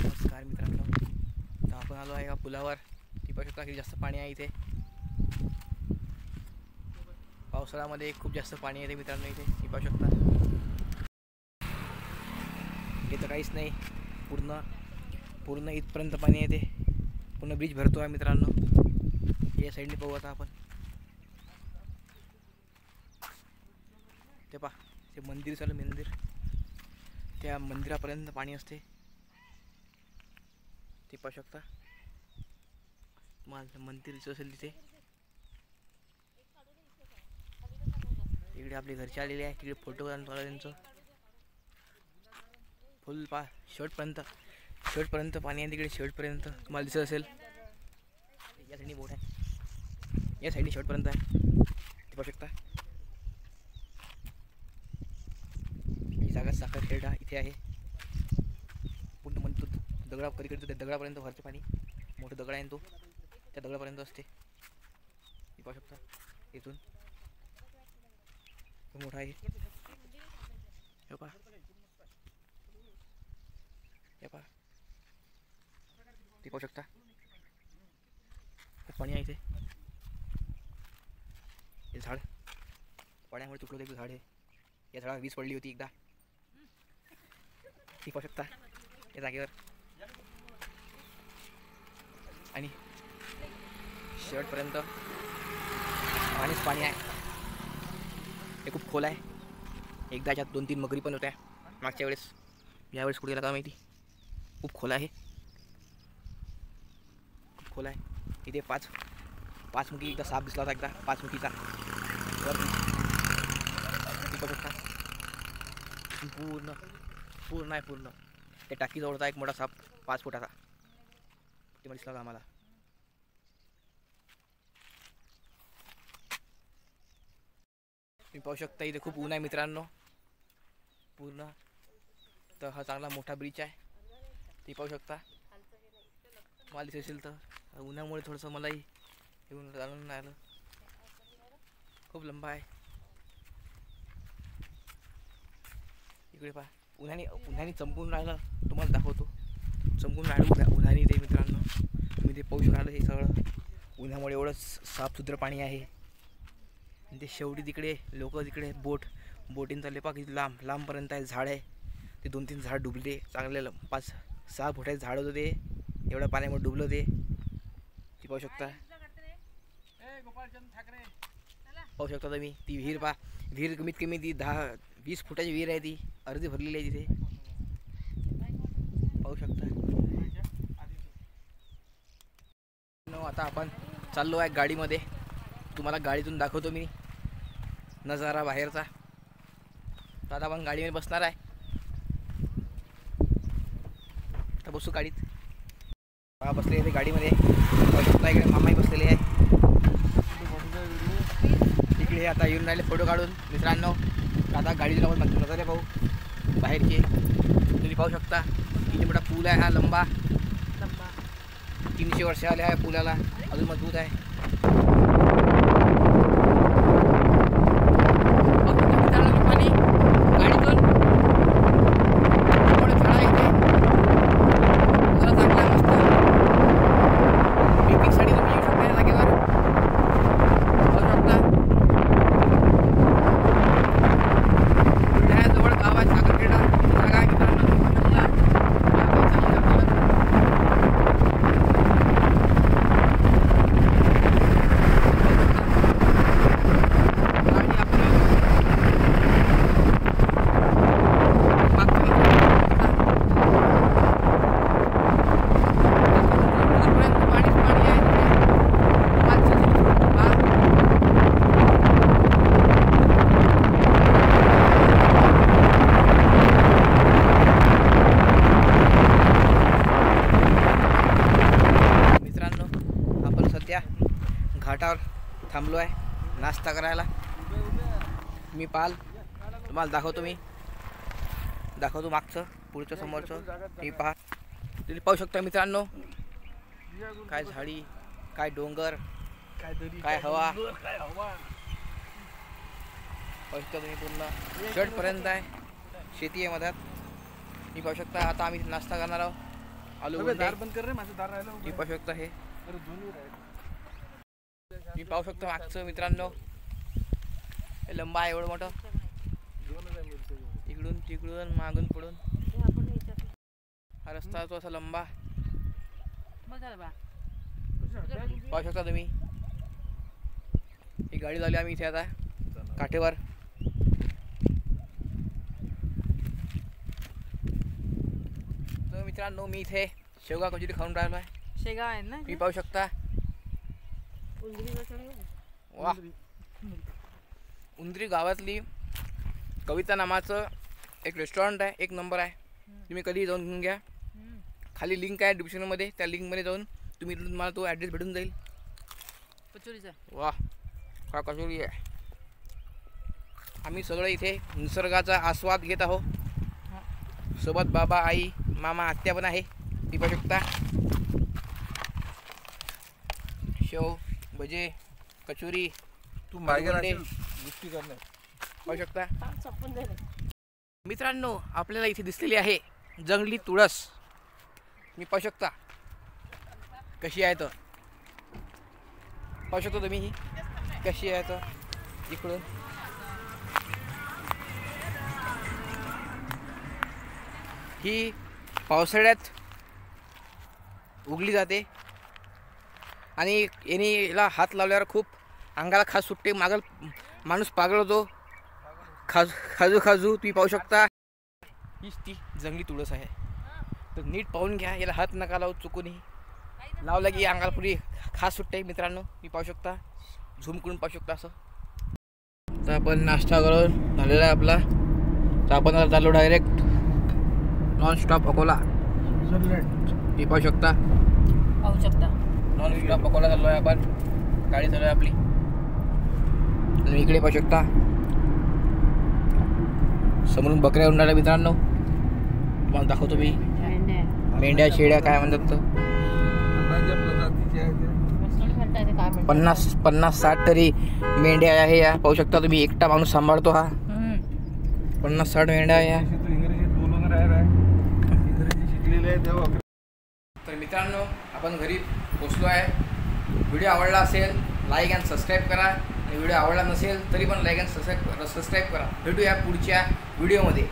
नमस्कार मित्रांनो, तर आपण आलो आहे या पुलावर. ती पाहू शकता की जास्त पाणी आहे इथे. पावसाळ्यामध्ये खूप जास्त पाणी येते मित्रांनो इथे. ती पाहू शकता इथं काहीच नाही, पूर्ण इथपर्यंत पाणी येते. पूर्ण ब्रिज भरतो आहे मित्रांनो. या साईडने पाहू आता आपण. ते पहा, ते मंदिर चालू मंदिर, त्या मंदिरापर्यंत पाणी असते. ते पाहू शकता, तुम्हाला मंदिर दिसत असेल तिथे. इकडे आपले घरचे आलेले आहे, तिकडे फोटो काढतो त्यांचं. फुल पा शेवटपर्यंत पाणी आहे तिकडे. शेवटपर्यंत तुम्हाला दिसत असेल. या साईडनी बोट आहे, या साईडनी शेवटपर्यंत आहे. ते पाहू शकता. ही जागा साखरखेडा इथे आहे. पूर्ण म्हणतो दगडा करीकडे त्या दगडापर्यंत भरते पाणी. मोठा दगड आहे तो, त्या दगडापर्यंत असते. हे पाहू शकता, इथून मोठा आहे. हे पहा, हे पहा, ते पाहू शकता. खूप पाणी आहे इथे. हे झाड पाण्यामुळे तुटलं होतं. झाड आहे, या झाडाला वीज पडली होती एकदा. ती पाहू शकता या जागेवर. आणि शेवटपर्यंत पाणीच पाणी आहे. हे खूप खोल आहे. एकदा याच्यात 2-3 मगरी पण होत्या मागच्या वेळेस. यावेळेस कुठे गेला का माहिती. खूप खोल आहे, खूप खोल आहे. इथे पाच मुखी एकदा साप दिसला होता, एकदा 5 मुखीचा वर. शकता पूर्ण आहे. पूर्ण त्या टाकीजवळ होता एक मोठा साप 5 फुटाचा. ते दिसला होता आम्हाला. तुम्ही पाहू शकता इथे खूप ऊन आहे मित्रांनो. पूर्ण तर हा चांगला मोठा ब्रिज आहे. ते पाहू शकता. मला दिसत असेल तर उन्हामुळे थोडंसं मलाही येऊन जाणून नाही आलं. खूप लंबा आहे. इकडे पहा, उन्हाने चमकून राहिलं. तुम्हाला दाखवतो. चमकून राहिलं उन्हाने ते मित्रांनो. तुम्ही ते पाहू शकाल. हे सगळं उन्हामुळे एवढं साफसुथरं पाणी आहे. ते शेवटी तिकडे लोक तिकडे बोटीन चालले पहा. किती लांबपर्यंत आहे. झाड आहे ते. 2-3 झाड डुबले. चांगले 5-6 फुटाचे झाड होतं ते. एवढ्या पाण्यामुळे डुबलं ते. ती पाहू शकता. पाहू शकता तुम्ही ती विहीर पहा. विहीर कमीत कमी ती 10-20 फुटाची विहीर आहे. ती अर्धी भरलेली आहे तिथे. पाहू शकता. आता आपण चाललो आहे गाडीमध्ये. तुम्हाला गाडीतून दाखवतो मी नजारा बाहेरचा. तर आता आपण गाडीमध्ये बसणार आहे. तर बसू गाडीत. बसले ते गाडीमध्ये. इकडे मामाही बसलेले आहे. इकडे आता येऊन राहिले फोटो काढून मित्रांनो. आता गाडीला आपण नजारे पाहू बाहेरचे. तुम्ही पाहू शकता किती मोठा पूल आहे हा. लंबा 300 वर्ष आले आहे पुलाला. अजून मजबूत आहे. घाटावर थांबलो आहे नाश्ता करायला. मी पाल तुम्हाला दाखवतो मागचं पुढचं समोरचं. मी पहा, तुम्ही पाहू शकता मित्रांनो. काय झाडी, काय डोंगर, काय हवा. पाहू शकता तुम्ही. पूर्ण शेवटपर्यंत आहे. शेती आहे मधात. मी पाहू शकता. आता आम्ही नाश्ता करणार आहोत. आलू अबे दार बंद कर रे, माझं दार राहिलं. मी पाहू शकता हे अरे दोन्ही राहिले. मी पाहू शकतो मागचं मित्रांनो, हे लंबा आहे एवढं मोठं, दोनच आहे मिरची. इकडून तिकडून मागून पुढून हा रस्ता तो असा लंबा पाहू शकता तुम्ही. ही गाडी लावली आम्ही इथे आता काठेवर. तर मित्रांनो मी इथे शेवगा कचोरी खाऊन राहिलो आहे. शेगाव आहे ना तुम्ही पाहू शकता. वा, उंदरी गावातली कविता नामाचं एक रेस्टॉरंट आहे, एक नंबर आहे. तुम्ही कधी जाऊन घेऊन घ्या. खाली लिंक आहे डिस्क्रिप्शनमध्ये, त्या लिंकमध्ये जाऊन तुम्हाला तो ॲड्रेस भेटून जाईल. कचोरीचा. वा, हा कचोरी आहे. आम्ही सगळे इथे निसर्गाचा आस्वाद घेत आहोत. सोबत बाबा, आई, मामा, आत्या पण आहे. ती पाहू शकता. शेव, भजे, कचोरी, तू मागे अंडे. गोष्टी करणार. पाहू शकता. मित्रांनो आपल्याला इथे दिसलेली आहे जंगली तुळस. मी पाहू शकता कशी आहे. तर पाहू शकता तुम्ही ही कशी आहे. तर इकडून ही पावसाळ्यात उगली जाते आणि याला हात लावल्यावर खूप अंगाला खाज सुटते. मागल माणूस पागल होतो. खाजू तुम्ही पाहू शकता. हीच ती जंगली तुळस आहे. तर नीट पाहून घ्या, याला हात नका लावू चुकूनही. लावला की अंगाला पुरी खास सुटते मित्रांनो. मी पाहू शकता, झूम करून पाहू शकता असं. तर आपण नाश्ता करून झालेला आहे आपला. तर आपण आता चाललो डायरेक्ट नॉन स्टॉप अकोला. मी पाहू शकता नॉन स्टॉप अकोला चाललो आहे आपण. गाडी चालू आहे आपली. आणि इकडे पाहू शकता समोरून बकऱ्या उंडाल्या मित्रांनो. तुम्हाला दाखवतो मी. मेंढ्या शेळ्या काय म्हणतात तर 50-60 तरी मेंढ्या आहे या. पाहू शकता तुम्ही, एकटा माणूस सांभाळतो हा. 50-60 मेंढ्या आहे या. तर मित्रांनो आपण घरी पोचलो आहे. व्हिडिओ आवडला असेल लाईक अँड सबस्क्राईब करा. आणि व्हिडिओ आवडला नसेल तरी पण लाईक अँड सबस्क्राईब करा. भेटूया पुढच्या व्हिडिओमध्ये.